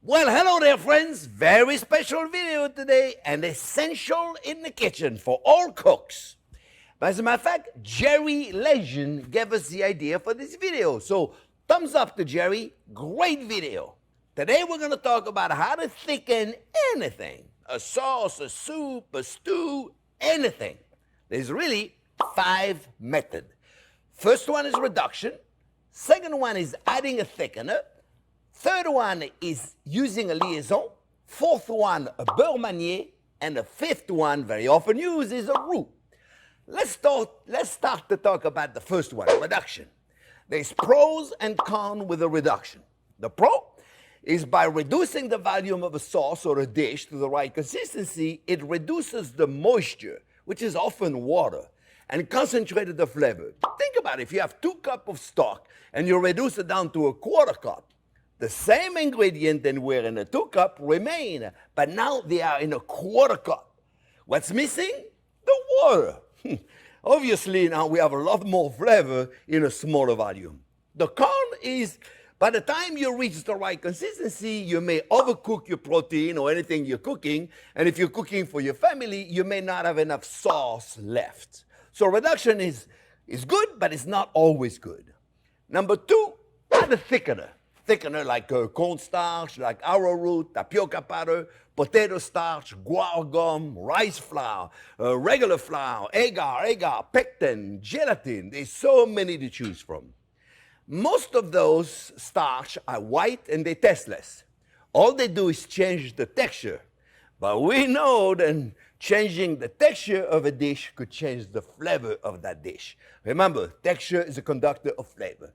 Well, hello there, friends. Very special video today and essential in the kitchen for all cooks. As a matter of fact, Jerry Liaison gave us the idea for this video. So, thumbs up to Jerry. Great video. Today we're going to talk about how to thicken anything. A sauce, a soup, a stew, anything. There's really 5 methods. First one is reduction. Second one is adding a thickener. Third one is using a liaison. Fourth one, a beurre manier. And the fifth one, very often used, is a roux. Let's start to talk about the first one, reduction. There's pros and cons with a reduction. The pro is by reducing the volume of a sauce or a dish to the right consistency, it reduces the moisture, which is often water, and concentrated the flavor. Think about it. If you have 2 cups of stock and you reduce it down to a 1/4 cup, the same ingredient that were in a 2 cup remain, but now they are in a 1/4 cup. What's missing? The water. Obviously, now we have a lot more flavor in a smaller volume. The con is, by the time you reach the right consistency, you may overcook your protein or anything you're cooking, and if you're cooking for your family, you may not have enough sauce left. So reduction is good, but it's not always good. Number 2, add a thickener. Thickener like cornstarch, like arrowroot, tapioca powder, potato starch, guar gum, rice flour, regular flour, agar, pectin, gelatin. There's so many to choose from. Most of those starch are white and they tasteless. All they do is change the texture. But we know that changing the texture of a dish could change the flavor of that dish. Remember, texture is a conductor of flavor.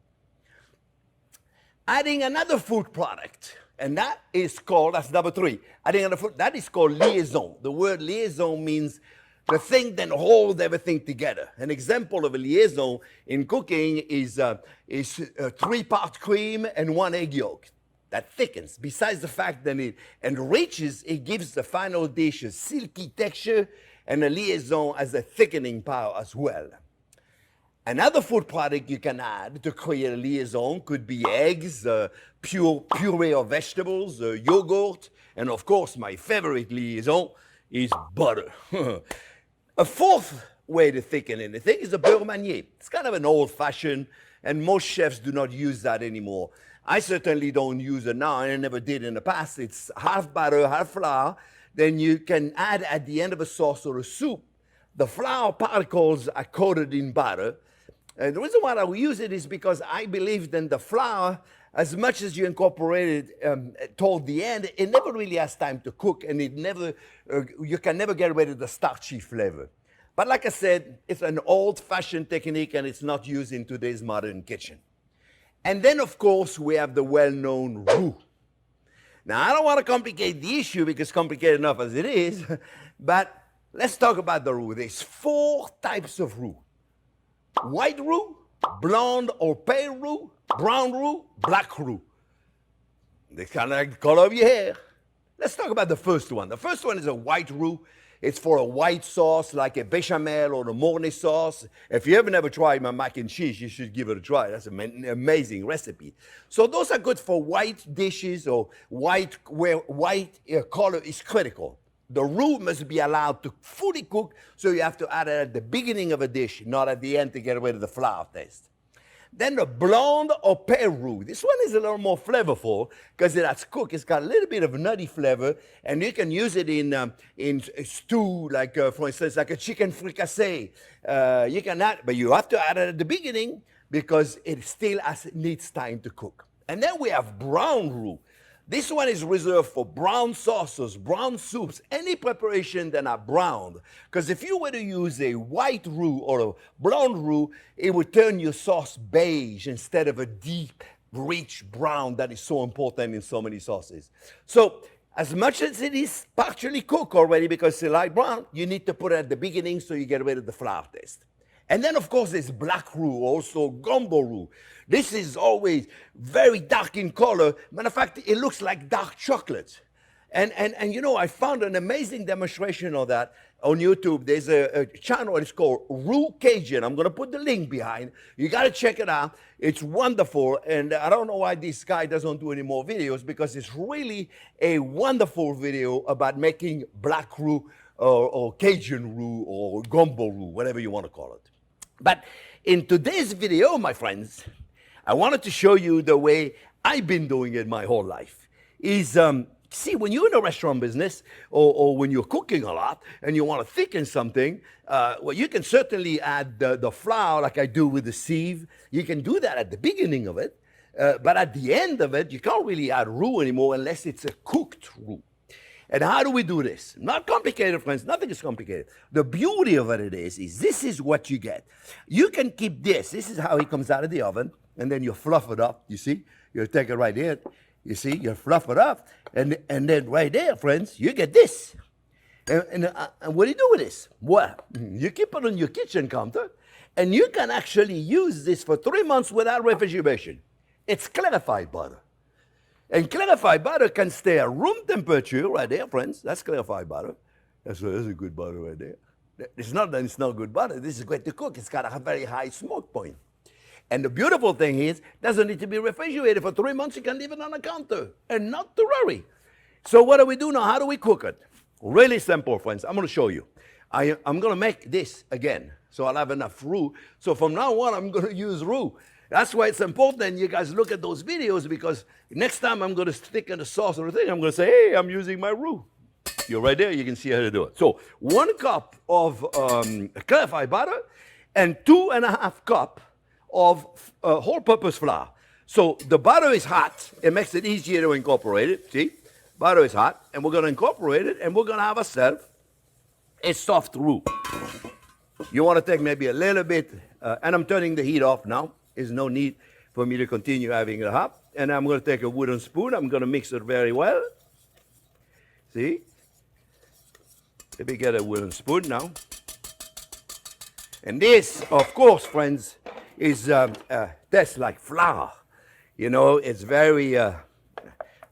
Adding another food product, and that is called, that's number 3, adding another food, that is called liaison. The word liaison means the thing that holds everything together. An example of a liaison in cooking is a 3-part cream and 1 egg yolk. That thickens. Besides the fact that it enriches, it gives the final dish a silky texture, and a liaison has a thickening power as well. Another food product you can add to create a liaison could be eggs, puree of vegetables, yogurt, and of course my favorite liaison is butter. A fourth way to thicken anything is a beurre manier. It's kind of an old-fashioned, and most chefs do not use that anymore. I certainly don't use it now, and I never did in the past. It's half butter, half flour. Then you can add at the end of a sauce or a soup. The flour particles are coated in butter. And the reason why I use it is because I believe that the flour, as much as you incorporate it toward the end, it never really has time to cook, and you can never get rid of the starchy flavor. But like I said, it's an old-fashioned technique, and it's not used in today's modern kitchen. And then, of course, we have the well-known roux. Now, I don't want to complicate the issue because it's complicated enough as it is, but let's talk about the roux. There's 4 types of roux. White roux, blonde or pale roux, brown roux, black roux. They kind of like the color of your hair. Let's talk about the first one. The first one is a white roux. It's for a white sauce like a bechamel or a mornay sauce. If you ever never tried my mac and cheese, you should give it a try. That's an amazing recipe. So those are good for white dishes or where white color is critical. The roux must be allowed to fully cook, so you have to add it at the beginning of a dish, not at the end to get rid of the flour taste. Then the blonde or pale roux. This one is a little more flavorful because it has cooked. It's got a little bit of nutty flavor, and you can use it in stew, like for instance, like a chicken fricassee. You can add, but you have to add it at the beginning because it still needs time to cook. And then we have brown roux. This one is reserved for brown sauces, brown soups, any preparation that are brown. Because if you were to use a white roux or a brown roux, it would turn your sauce beige instead of a deep, rich brown that is so important in so many sauces. So as much as it is partially cooked already because it's light brown, you need to put it at the beginning so you get rid of the flour taste. And then, of course, there's black roux, also gumbo roux. This is always very dark in color. Matter of fact, it looks like dark chocolate. And you know, I found an amazing demonstration of that on YouTube, there's a channel, it's called Roux Cajun. I'm going to put the link behind. You got to check it out. It's wonderful. And I don't know why this guy doesn't do any more videos, because it's really a wonderful video about making black roux or Cajun roux or gumbo roux, whatever you want to call it. But in today's video, my friends, I wanted to show you the way I've been doing it my whole life. See, when you're in the restaurant business or when you're cooking a lot and you want to thicken something, well, you can certainly add the flour like I do with the sieve. You can do that at the beginning of it. But at the end of it, you can't really add roux anymore unless it's a cooked roux. And how do we do this? Not complicated, friends. Nothing is complicated. The beauty of it is this is what you get. You can keep this. This is how it comes out of the oven. And then you fluff it up, you see? You take it right there. You see, you fluff it up, and then right there, friends, you get this. And what do you do with this? Well, you keep it on your kitchen counter, and you can actually use this for 3 months without refrigeration. It's clarified butter. And clarified butter can stay at room temperature right there, friends. That's clarified butter. That's a good butter right there. It's not that it's not good butter. This is great to cook. It's got a very high smoke point. And the beautiful thing is, it doesn't need to be refrigerated for 3 months. You can leave it on the counter and not to worry. So what do we do now? How do we cook it? Really simple, friends. I'm going to show you. I'm going to make this again, so I'll have enough roux. So from now on, I'm going to use roux. That's why it's important you guys look at those videos, because next time I'm going to thicken the sauce or the thing, I'm going to say, hey, I'm using my roux. You're right there. You can see how to do it. So 1 cup of clarified butter and 2.5 cups of whole-purpose flour. So the butter is hot. It makes it easier to incorporate it. See? Butter is hot, and we're going to incorporate it, and we're going to have ourselves a soft roux. You want to take maybe a little bit, and I'm turning the heat off now. There's no need for me to continue having it hot. And I'm going to take a wooden spoon. I'm going to mix it very well. See? Let me get a wooden spoon now. And this, of course, friends, is tastes like flour. You know, it's very,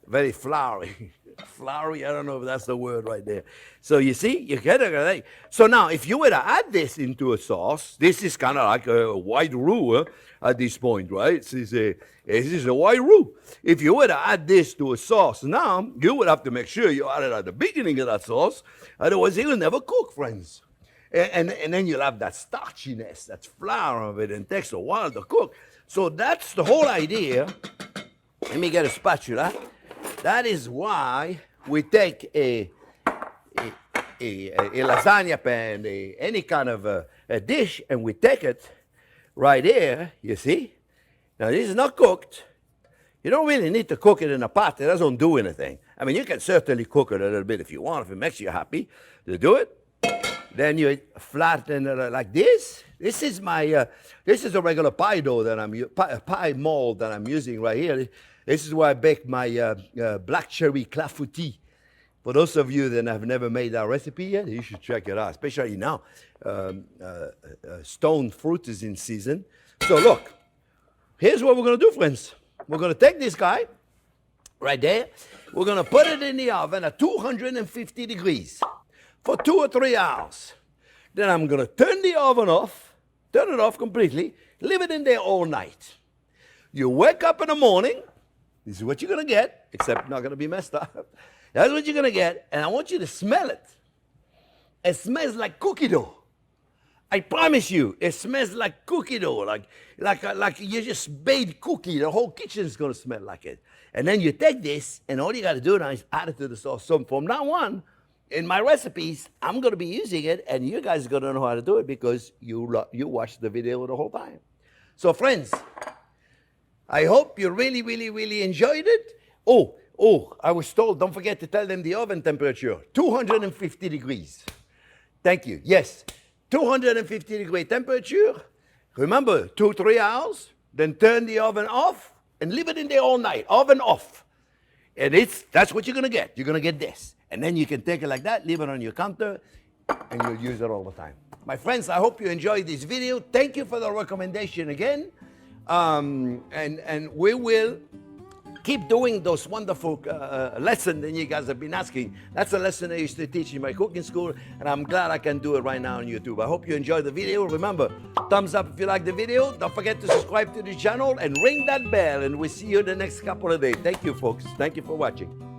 very floury. Floury, I don't know if that's the word right there. So you see, you get it. So now, if you were to add this into a sauce, this is kind of like a white roux at this point, right? This is a white roux. If you were to add this to a sauce now, you would have to make sure you add it at the beginning of that sauce. Otherwise, it will never cook, friends. And then you'll have that starchiness, that flour of it, and it takes a while to cook. So that's the whole idea. Let me get a spatula. That is why we take a lasagna pan, any kind of a dish, and we take it right here, you see. Now, this is not cooked. You don't really need to cook it in a pot. It doesn't do anything. I mean, you can certainly cook it a little bit if you want, if it makes you happy to do it. Then you flatten it like this. This is a regular pie dough that pie mold that I'm using right here. This is where I bake my black cherry clafoutis. For those of you that have never made that recipe yet, you should check it out, especially now. Stone fruit is in season. So look, here's what we're going to do, friends. We're going to take this guy right there. We're going to put it in the oven at 250 degrees. For 2 or 3 hours. Then I'm going to turn the oven off, turn it off completely, leave it in there all night. You wake up in the morning, this is what you're going to get, except not going to be messed up. That's what you're going to get, and I want you to smell it. It smells like cookie dough. I promise you, it smells like cookie dough, like you just made cookie. The whole kitchen is going to smell like it. And then you take this, and all you got to do now is add it to the sauce. So from now on, in my recipes, I'm going to be using it, and you guys are going to know how to do it because you watched the video the whole time. So, friends, I hope you really, really, really enjoyed it. Oh, I was told, don't forget to tell them the oven temperature, 250 degrees. Thank you. Yes, 250 degree temperature. Remember, 2-3 hours, then turn the oven off and leave it in there all night, oven off. And that's what you're going to get. You're going to get this. And then you can take it like that, leave it on your counter, and you'll use it all the time. My friends, I hope you enjoyed this video. Thank you for the recommendation again. And we will keep doing those wonderful lessons that you guys have been asking. That's a lesson I used to teach in my cooking school, and I'm glad I can do it right now on YouTube. I hope you enjoyed the video. Remember, thumbs up if you like the video. Don't forget to subscribe to the channel and ring that bell, and we'll see you in the next couple of days. Thank you, folks. Thank you for watching.